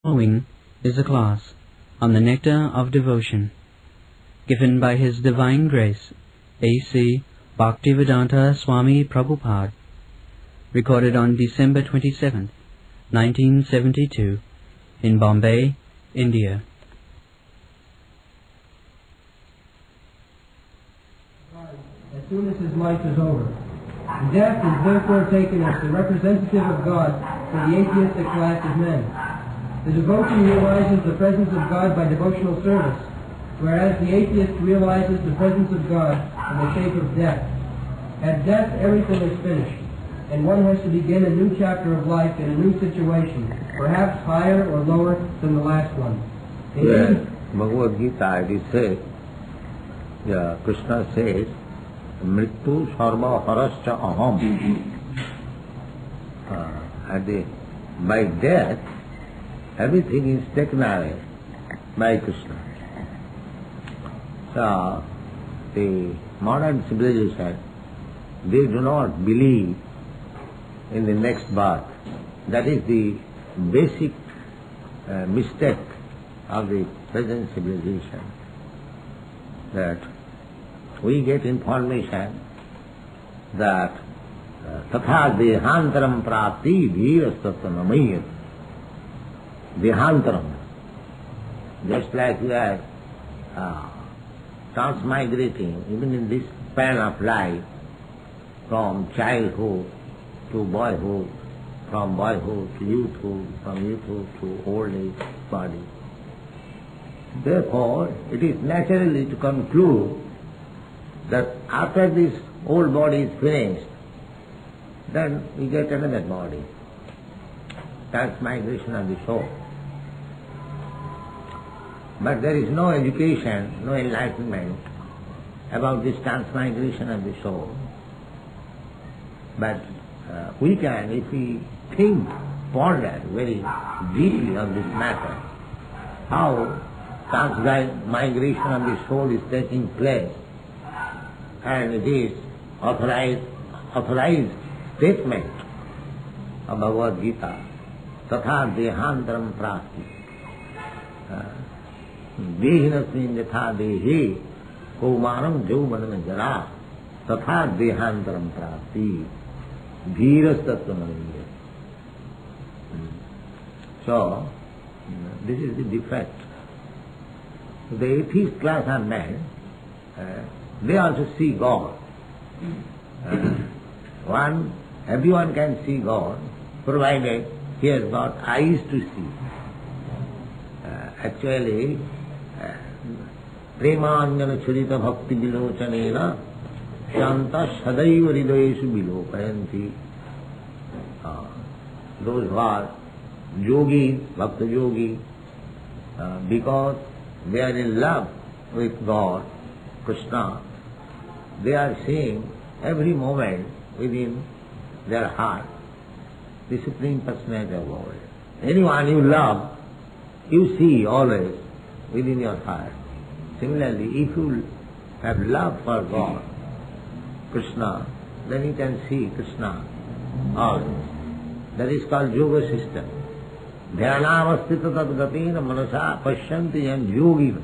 Following is a class on the Nectar of Devotion, given by His Divine Grace, A.C. Bhaktivedanta Swami Prabhupada, recorded on December 27, 1972, in Bombay, India. As soon as his life is over. Death is therefore taken as the representative of God for the atheistic class of men. The devotee realizes the presence of God by devotional service, whereas the atheist realizes the presence of God in the shape of death. At death, everything is finished, and one has to begin a new chapter of life in a new situation, perhaps higher or lower than the last one. Yes, Bhagavad Gita, it is said, Krishna says, Mrittu sarva harascha aham. By death, everything is taken away by Krishna. So, the modern civilization, they do not believe in the next birth. That is the basic mistake of the present civilization. That we get information that tatha dehantaram prapti dhirastatanamayat. Dehantaram. Just like we are transmigrating, even in this span of life, from childhood to boyhood, from boyhood to youthhood, from youthhood to old age body. Therefore, it is naturally to conclude that after this old body is finished, then we get another body. Transmigration of the soul. But there is no education, no enlightenment about this transmigration of the soul. But we can, if we think, ponder very deeply on this matter, how transmigration of the soul is taking place, and it is authorized statement of Bhagavad Gita, tatha dehantaram prapti. Dehinasmin yatha dehe kaumaram jauvanam jara tatha dehantaram prapti dhiras tattvanamaya. So, this is the defect. The atheist class of men, they also see God. Everyone can see God, provided he has got eyes to see. Actually, premanjana churita bhakti vilochanena shanta sadaiva hridayeshu vilokayanti. Those who are yogis, bhakta yogis, because they are in love with God, Krishna, they are seeing every moment within their heart the Supreme Personality of God. Anyone you love, you see always within your heart. Similarly, if you have love for God, Krishna, then you can see Krishna always. That is called yoga system. Dhyanavastita tadgatina manasa pashyanti and yogina.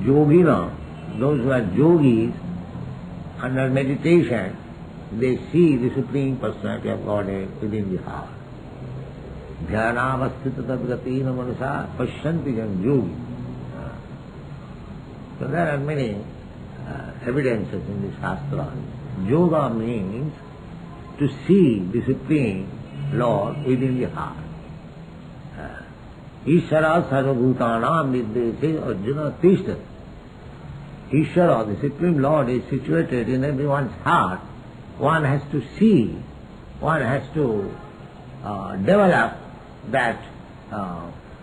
Yogina, those who are yogis, under meditation, they see the Supreme Personality of Godhead within the heart. Dhyanavastita tadgatina manasa pashyanti and yogi. So there are many evidences in the Shastra. Yoga means to see the Supreme Lord within the heart. Ishara sarvabhutanam vidyate Arjuna tishtat. Ishara, the Supreme Lord, is situated in everyone's heart. One has to see, one has to develop that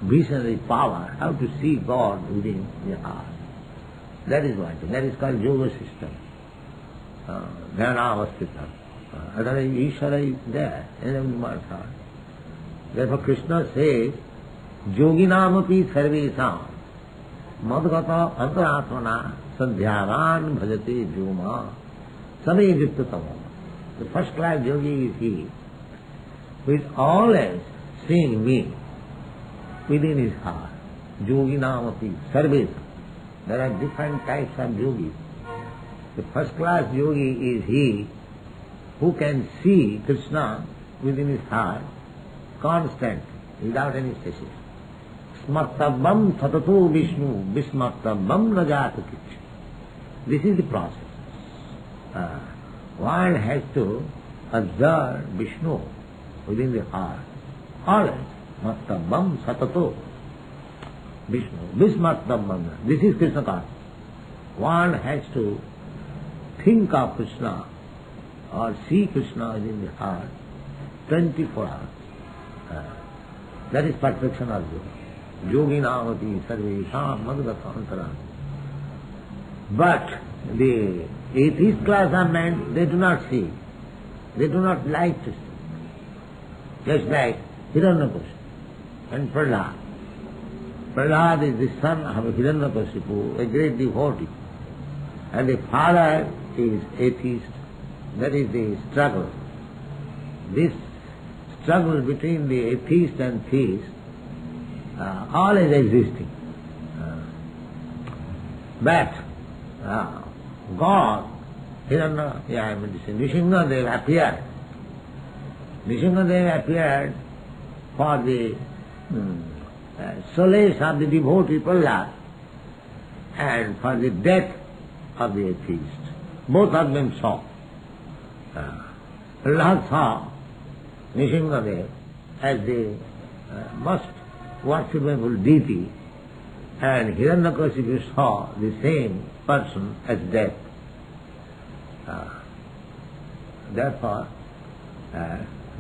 visionary power, how to see God within the heart. That is one thing. That is called yoga system. Dhyanavastita. Otherwise, Ishara is there in everyone's heart. Therefore, Krishna says, Yoginamapi sarvesam madgata antaratmana sadhyavan bhajate juma same yuktatama. The first class yogi is he who is always seeing me within his heart. Yogi Namapi, service. There are different types of yogis. The first class yogi is he who can see Krishna within his heart, constant, without any cessation. Smartabam satatu Vishnu, Vismartabam rajatu kichu. This is the process. One has to observe Vishnu within the heart. Always. Smartabam satatu Vishnu, Vismartabam. This is Krishna consciousness. One has to think of Krishna or see Krishna within the heart 24 hours. That is perfection of yoga. Yogi Navati Sarvesham Madhugata Antara. But the atheist class of men, they do not see. They do not like to see. Just like Hiranyakashipu and Prahlad. Prahlad is the son of Hiranyakashipu, a great devotee. And the father is atheist. That is the struggle. This struggle between the atheist and theist always existing. But God, Nishingadev appeared. Nishingadev appeared for the solace of the devotee Prahlad and for the death of the atheist. Both of them saw. Prahlad saw Nishingadev as the most worshipable deity, and Hiranyakashipu saw the same person as death. Therefore,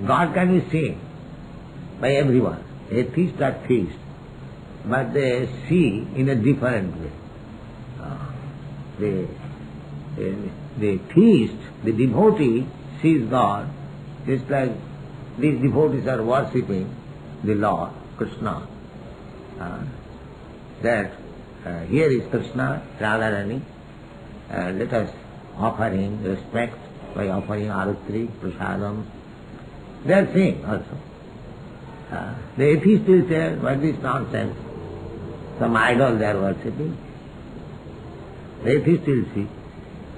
God can be seen by everyone, atheist or theist, but they see in a different way. The theist, the devotee, sees God just like these devotees are worshipping the Lord, Krishna. That here is Krishna, Radharani, let us offer him respect by offering arutri, prasadam. They are seeing also. The atheist will say, what is nonsense? Some idol they are worshipping. The atheist will see.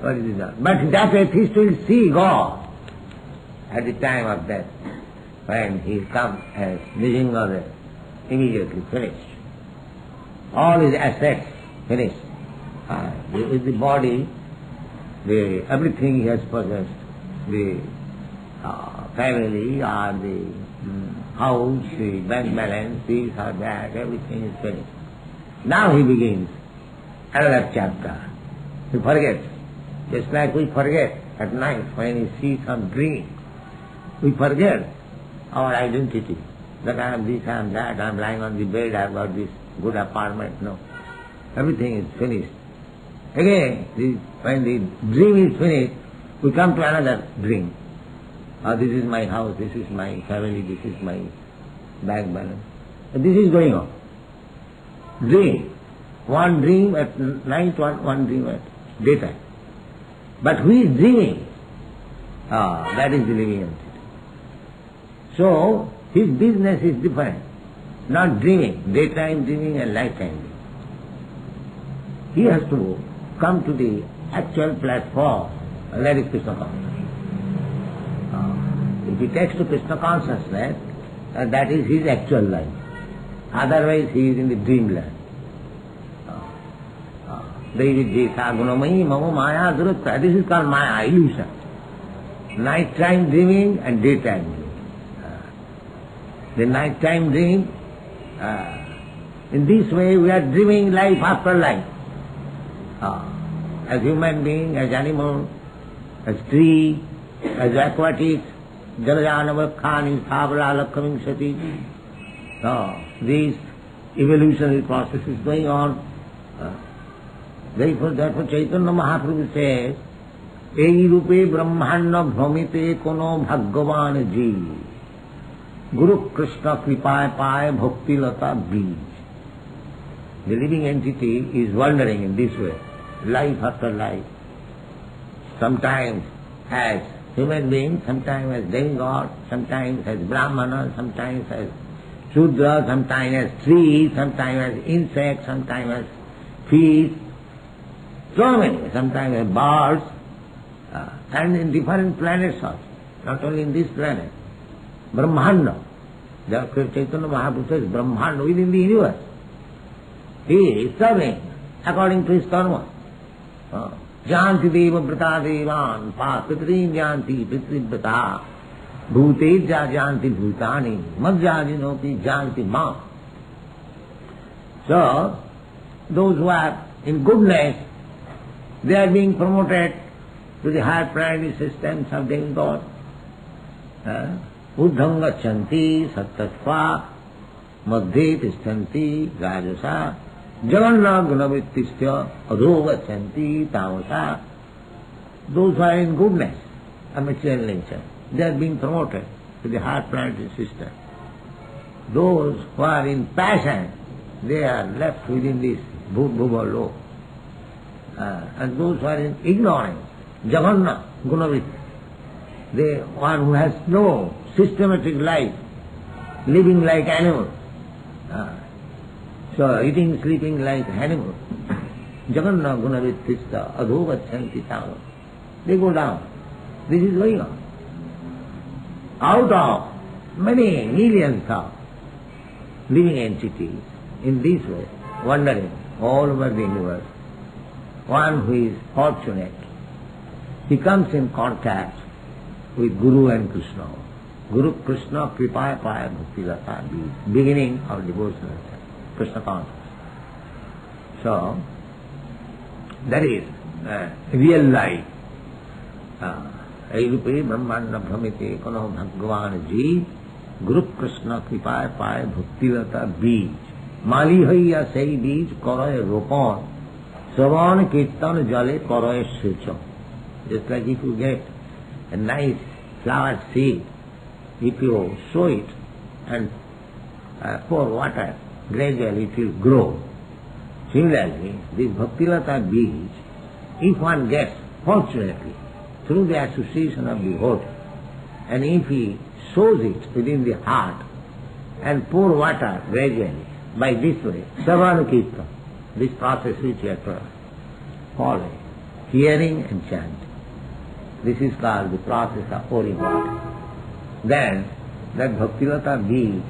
What is that? But that atheist will see God at the time of death, when he comes as Nishingadev, immediately finished. All his assets finished. With the body, everything he has possessed, the family or the house, the bank balance, this or that, everything is finished. Now he begins another chapter. He forgets. Just like we forget at night when we see some dream. We forget our identity. That I am this, I am that, I am lying on the bed, I have got this good apartment. No. Everything is finished. Again, when the dream is finished, we come to another dream. This is my house, this is my family, this is my bank balance. This is going on. Dream. One dream at night, one dream at daytime. But who is dreaming? That is the living entity. So, his business is different. Not dreaming, daytime dreaming and nighttime dreaming. He has to come to the actual platform, and that is Krishna consciousness. If he takes to Krishna consciousness, that is his actual life. Otherwise he is in the dreamland. This is called Maya, illusion. Nighttime dreaming and daytime dreaming. The nighttime dream, in this way we are dreaming life after life. As human being, as animal, as tree, as aquatic, Jalajanavakhani, Sabra, Lakhaming Sati. This evolutionary process is going on. Therefore Chaitanya Mahaprabhu says, Ei rupe brahmana bhramite kono bhagavan ji. Guru Krishna kripaya paya bhakti lata bij. The living entity is wandering in this way, life after life. Sometimes as human being, sometimes as demigod, sometimes as brahmana, sometimes as Shudra, sometimes as trees, sometimes as insects, sometimes as fish, so many, sometimes as birds, and in different planets also, not only in this planet. Brahmanda, Chaitanya Mahaprabhu says Brahmanda within the universe. He is serving according to his karma. Janti deva vrata devan, patritrim janti pitrivrata, bhuteja janti bhutani, madhyajinopi janti ma. So, those who are in goodness, they are being promoted to the higher priority systems of demigod. Uddham gachanti sattatva, madhye tishtanti rajasa, jaganna gunavrittistya adho gachanti tamasa. Those who are in goodness of material nature, they are being promoted to the higher priority system. Those who are in passion, they are left within this bhuva low. And those who are in ignorance, jaganna gunavritti, the one who has no systematic life, living like animals, so eating, sleeping like animals, jaganna gunavrittista adho gachanti tamasa. They go down. This is going on. Out of many millions of living entities in this way, wandering all over the universe, one who is fortunate, he comes in contact with Guru and Krishna. Guru Krishna Kripaya Paya Bhakti Lata, beginning of devotional Krishna consciousness. So, that is real life. Airupe Brahmanda Brahmite Kono Bhagwan Ji, Guru Krishna Kripaya Paya Bhakti Lata Bij. Mali Haiya Sei Bij Koroy Ropon, Savan Kirtan Jale Koroy Sricham. Just like if you get a nice flower seed, if you sow it and pour water, gradually it will grow. Similarly, this Bhaktilata Bij, if one gets, fortunately, through the association of the devotee, and if he sows it within the heart and pour water gradually, by this way, Savanukirtan, this process which you have to follow, hearing and chanting. This is called the process of pouring water. Then that Bhaktilata Bij,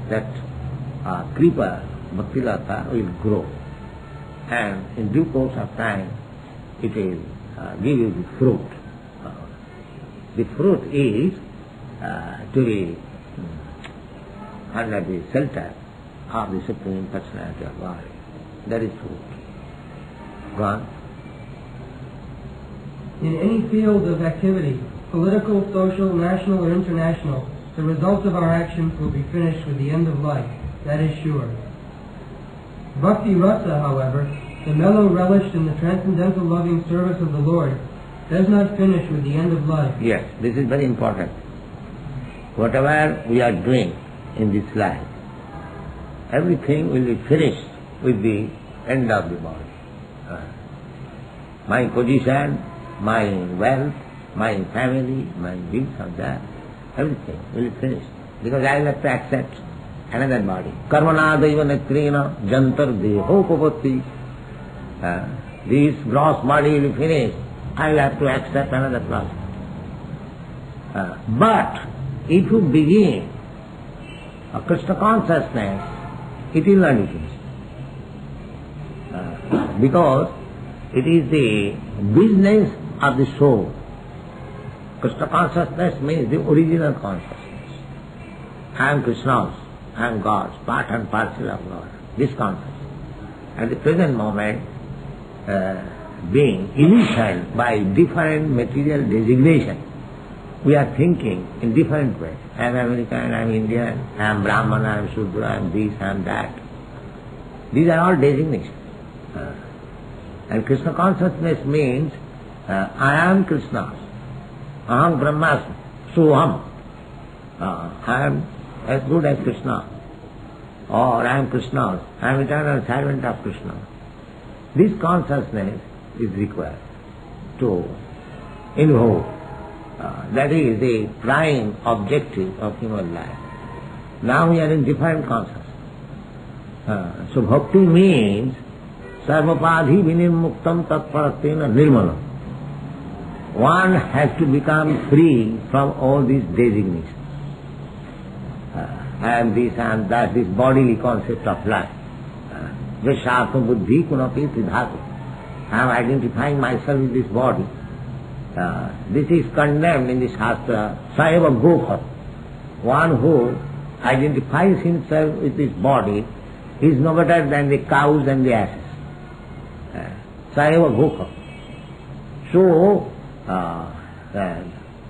that creeper, Bhaktilata, will grow. And in due course of time, it will give you the fruit. The fruit is to be under the shelter of the Supreme Personality of God. That is fruit. Gone. In any field of activity, political, social, national, or international, the results of our actions will be finished with the end of life. That is sure. Bhakti Rasa, however, the mellow relish in the transcendental loving service of the Lord, does not finish with the end of life. Yes, this is very important. Whatever we are doing in this life, everything will be finished with the end of the body. My position, my wealth, my family, my this or that, everything will be finished. Because I will have to accept another body. Karmana daiva netrena jantar dehopavati. This gross body will be finished. I will have to accept another process. But if you begin a Krishna consciousness, it will not be finished. Because it is the business of the soul. Krishna consciousness means the original consciousness. I am Krishna's, I am God's, part and parcel of God. This consciousness. At the present moment, being illusioned by different material designation, we are thinking in different ways. I am American, I am Indian, I am Brahman, I am Shudra, I am this, I am that. These are all designations. And Krishna consciousness means I am Krishna's. Aham Brahmasmi, Soham. I am as good as Krishna. Or I am Krishna's. I am eternal servant of Krishna. This consciousness is required to invoke. That is the prime objective of human life. Now we are in different consciousness. So bhakti means sarvapadhi vinirmuktam tatparatena nirmalam. One has to become free from all these designations. I am this, I am that, this bodily concept of life. Vishātma buddhi kunapi siddhatu. I am identifying myself with this body. This is condemned in the Shastra, Saiva Gopha. One who identifies himself with this body is no better than the cows and the asses. Saiva Gopha. So,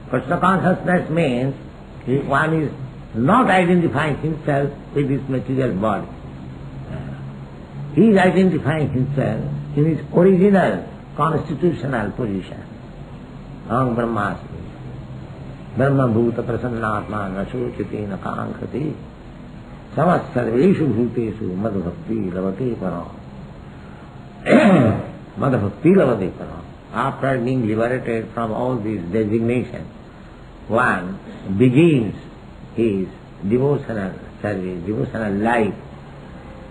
Krishna consciousness means one is not identifying himself with this material body. He is identifying himself in his original constitutional position. Aham Brahmasmi. Brahma bhuta prasannatma na shochati na kaṅkhati. Samas sarveshu bhuteshu madhbhakti lavate param. Madhbhakti lavate param. After being liberated from all these designations, one begins his devotional service, devotional life.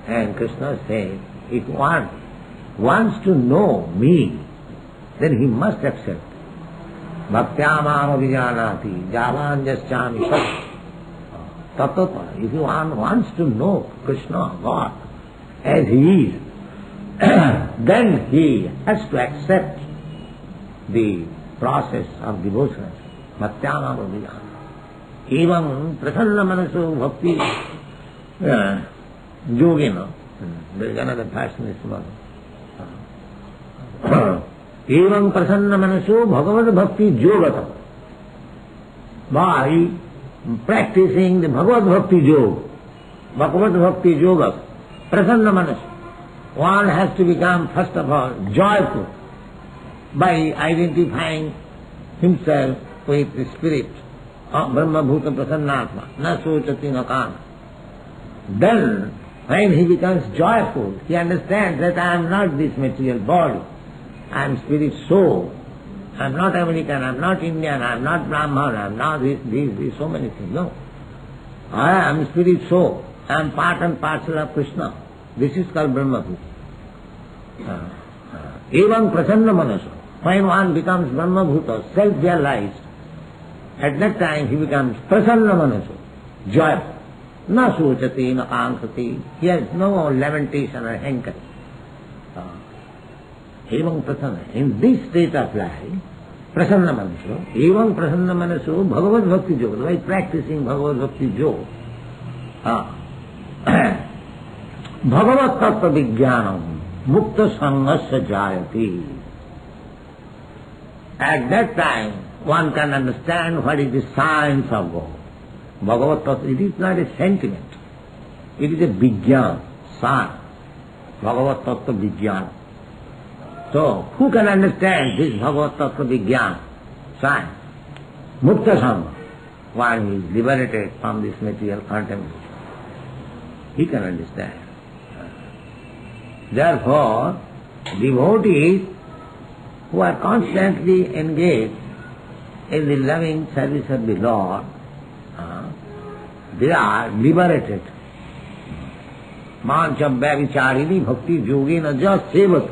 And Krishna says, if one wants to know me, then he must accept. Bhaktyamam avijanati javan jaschami tatapa. If one wants to know Krishna, God, as he is, then he has to accept the process of devotion. Bhaktyamam avijanati. Evam prasanna manaso bhakti yogina. There is another passionate one. Evam prasanna manaso bhagavad bhakti yogata. By practicing the bhagavad bhakti yoga, bhagavad bhakti yoga, prasanna manaso, one has to become first of all joyful by identifying himself with the spirit. Brahma bhuta prasannatma, na sochati na kana. Then, when he becomes joyful, he understands that I am not this material body. I am spirit soul. I am not American, I am not Indian, I am not Brahman, I am not this, so many things. No. I am spirit soul. I am part and parcel of Krishna. This is called Brahma bhuta. Evam prasanna manaso. When one becomes Brahma bhuta, self-realized, at that time he becomes prasanna manaso, joyful. Na sochati, na kaṅkhati. He has no lamentation or hankering. Evam prasanna. In this state of life, prasanna manaso, evam prasanna manaso, bhagavad bhakti yoga, by practicing bhagavad bhakti yoga, bhagavad tattva vijnanam, mukta sangasya jayati. At that time, one can understand what is the science of God. Bhagavad Tattva, it is not a sentiment. It is a vijnana, science. Bhagavad Tattva vijnana. So, who can understand this Bhagavad Tattva vijnana, science? Mukta sangha. One who is liberated from this material contamination. He can understand. Therefore, devotees who are constantly engaged in the loving service of the Lord, they are liberated. Mancham Bhavicharini Bhakti Yogina just sevat.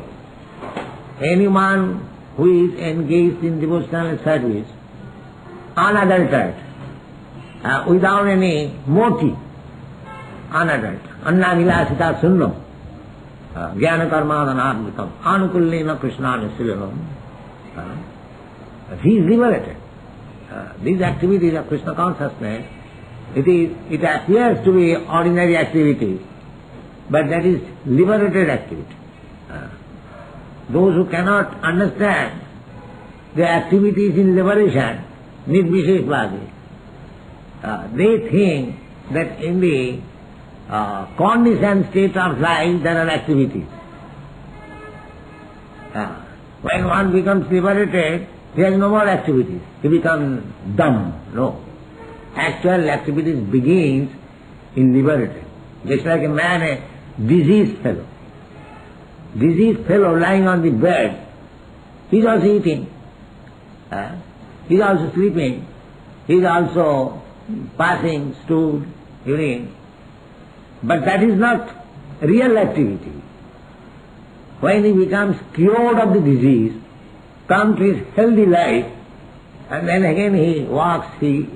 Anyone who is engaged in devotional service, unadulterated, without any motive, unadulterated, annavilasita sunnam, jnana karmadhanarmitam, anukullena krishnani silanam, he is liberated. These activities of Krishna consciousness, it appears to be ordinary activities, but that is liberated activity. Those who cannot understand the activities in liberation, nirvisheshvadi, they think that in the conditioned state of life there are activities. When one becomes liberated, there is no more activities. He becomes dumb. No. Actual activities begins in liberated. Just like a man, a diseased fellow. Diseased fellow lying on the bed, he is also eating. He is also sleeping. He is also passing stool, urine, but that is not real activity. When he becomes cured of the disease, comes to his healthy life, and then again he walks, he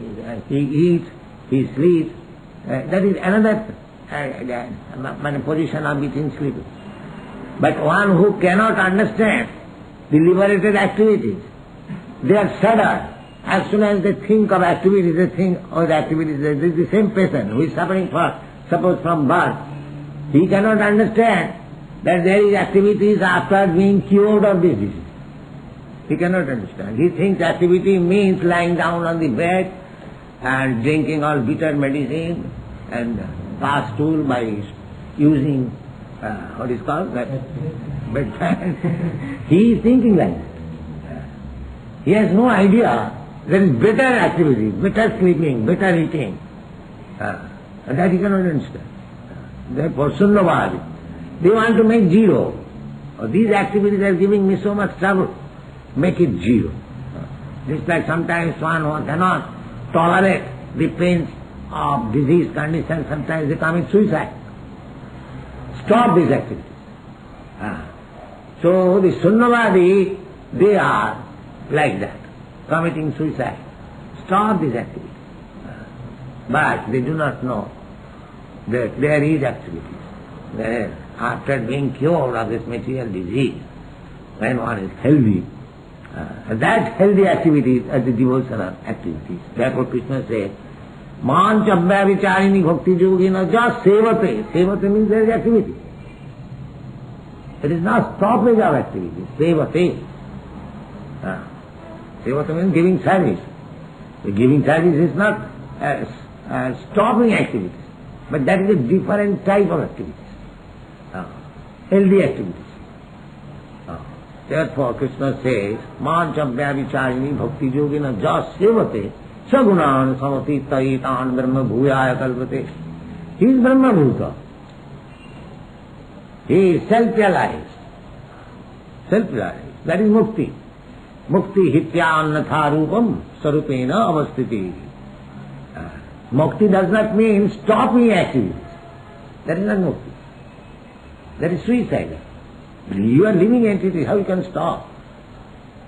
eats, he sleeps, that is another position of eating, sleeping. But one who cannot understand the liberated activities, they are shuddered. As soon as they think of activities, they think of the activities. This is the same person who is suffering suppose from birth. He cannot understand that there is activities after being cured of this disease. He cannot understand. He thinks activity means lying down on the bed and drinking all bitter medicine and pass stool by using what is called that bedpan. He is thinking like that. He has no idea there is better activity, better sleeping, better eating. That he cannot understand. Therefore, Sunnavadi, they want to make zero. These activities are giving me so much trouble. Make it zero. Just like sometimes one who cannot tolerate the pains of disease condition, sometimes they commit suicide. Stop these activities. So the Sunnavadi, they are like that, committing suicide. Stop these activities. But they do not know that there is activities. That after being cured of this material disease, when one is healthy, that healthy activities are the devotional activities. Therefore Krishna says, Man chabhya vicharini bhakti yogina just sevate. Sevate means there is activity. It is not stoppage of activity. Sevate. Sevate means giving service. The giving service is not stopping activities, but that is a different type of activities. Healthy activities. Therefore Krishna says, Man chabhya vicharini bhakti yogina just sevate. Sagunan samati taitan brahma bhuyaya kalpate. He is Brahma Bhuta. He is self-realized. Self-realized. That is mukti. Mukti hityannatha rupam sarupena avastiti. Mukti does not mean stopping activities. That is not mukti. That is suicide. You are living entity, how you can stop?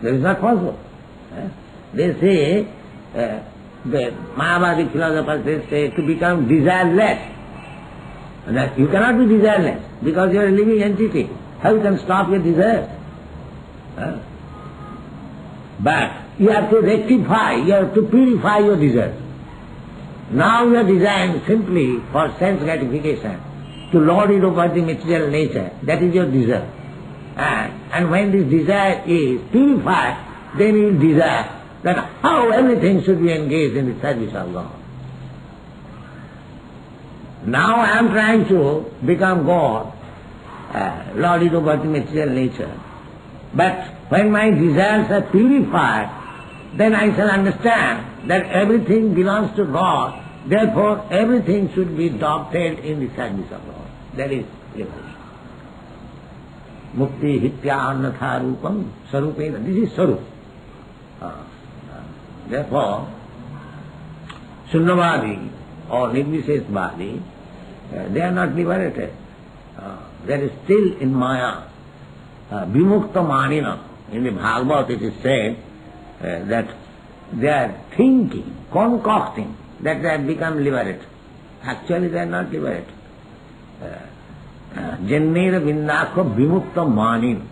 That is not possible. They say, the Mayavadi philosophers, they say to become desireless. And that you cannot be desireless because you are a living entity. How you can stop your desires? But you have to rectify, you have to purify your desires. Now you are designed simply for sense gratification, to lord it over the material nature. That is your desire. And when this desire is purified, then you will desire that how everything should be engaged in the service of God. Now I am trying to become God, lord it over the material nature. But when my desires are purified, then I shall understand that everything belongs to God, therefore everything should be adopted in the service of God. That is liberation. Mukti hitya annatha rupam sarupena. This is sarup. Therefore, Sunnavadi or Nirvisheshvadi, they are not liberated. They are still in Maya. Vimukta manina. In the Bhagavad it is said that they are thinking, concocting that they have become liberated. Actually they are not liberated. Jannera vindakha vimukta manin.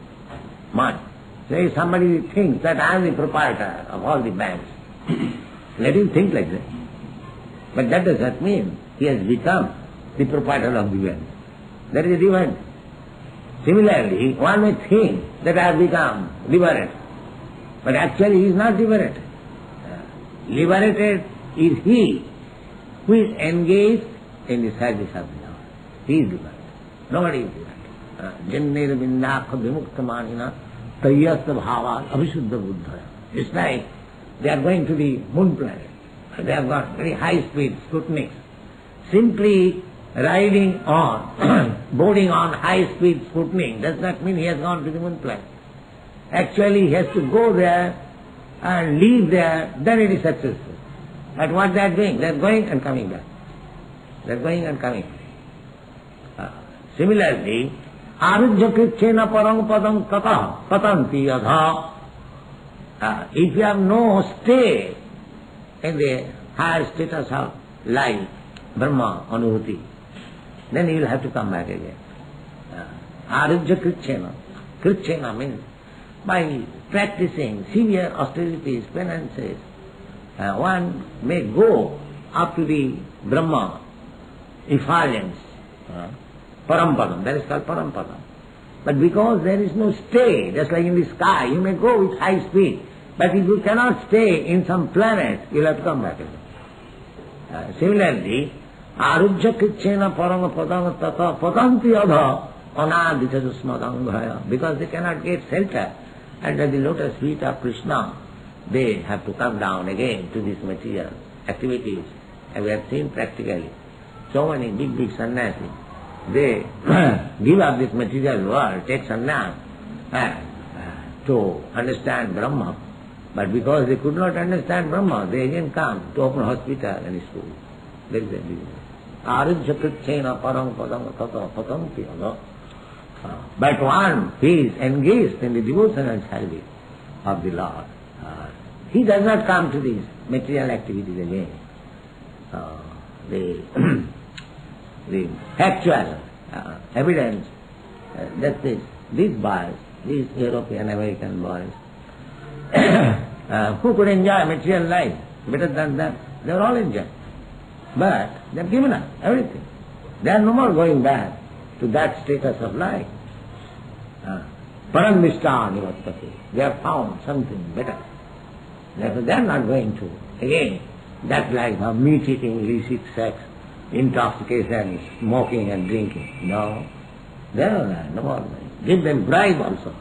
Man. Say somebody thinks that I am the proprietor of all the banks. Let him think like that. But that does not mean he has become the proprietor of the bank. That is a different. Similarly, one may think that I have become liberated, but actually he is not liberated. Liberated is he who is engaged in the service of the Lord. He is liberated. Nobody is liberated. Jannera vindakha vimukta manina tayyasya bhava abhishuddha buddhaya. It's like they are going to the moon planet. They have got very high speed Sputniks. Simply riding on, boarding on high speed Sputnik does not mean he has gone to the moon planet. Actually he has to go there and leave there, then it is successful. But what they are doing? They are going and coming back. They are going and coming. Similarly, arujya krichena parang padam tata patanti adha. If you have no stay in the higher status of life, Brahma, Anubhuti, then you will have to come back again. Arujya krichena. Krichena means by practicing severe austerities, penances, one may go up to the Brahma effulgence, parampadam, that is called parampadam. But because there is no stay, just like in the sky, you may go with high speed, but if you cannot stay in some planet, you will have to come back again. Similarly, arujya krichena paramapadam tata patanti adha anadita susmadangaya, because they cannot get shelter under the lotus feet of Krishna, they have to come down again to these material activities. And we have seen practically so many big sannyasis, they give up this material world, take sannyas to understand Brahma. But because they could not understand Brahma, they again come to open hospital and school. That is the reason. Arujya krichena parang padam tata patanti adha. But one who is engaged in the devotional service of the Lord, he does not come to these material activities again. The actual evidence that these boys, these European American boys, who could enjoy material life better than them, they are all enjoying. But they have given up everything. They are no more going back to that status of life. Paramnishta nivattati. They have found something better. Therefore they are not going to, again, that life of meat-eating, illicit sex, intoxication, smoking and drinking. No. They are not, no more. Give them bribe also.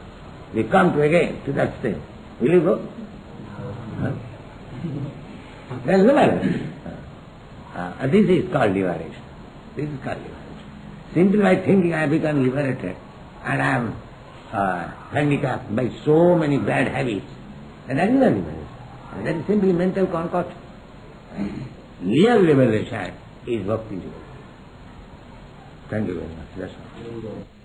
They come to again to that state. Will you go? There is no matter. This is called liberation. This is called liberation. Simply by thinking I become liberated and I am handicapped by so many bad habits, and that is not liberation. And that is simply mental concoction. Real liberation is bhakti liberation. Thank you very much. That's all.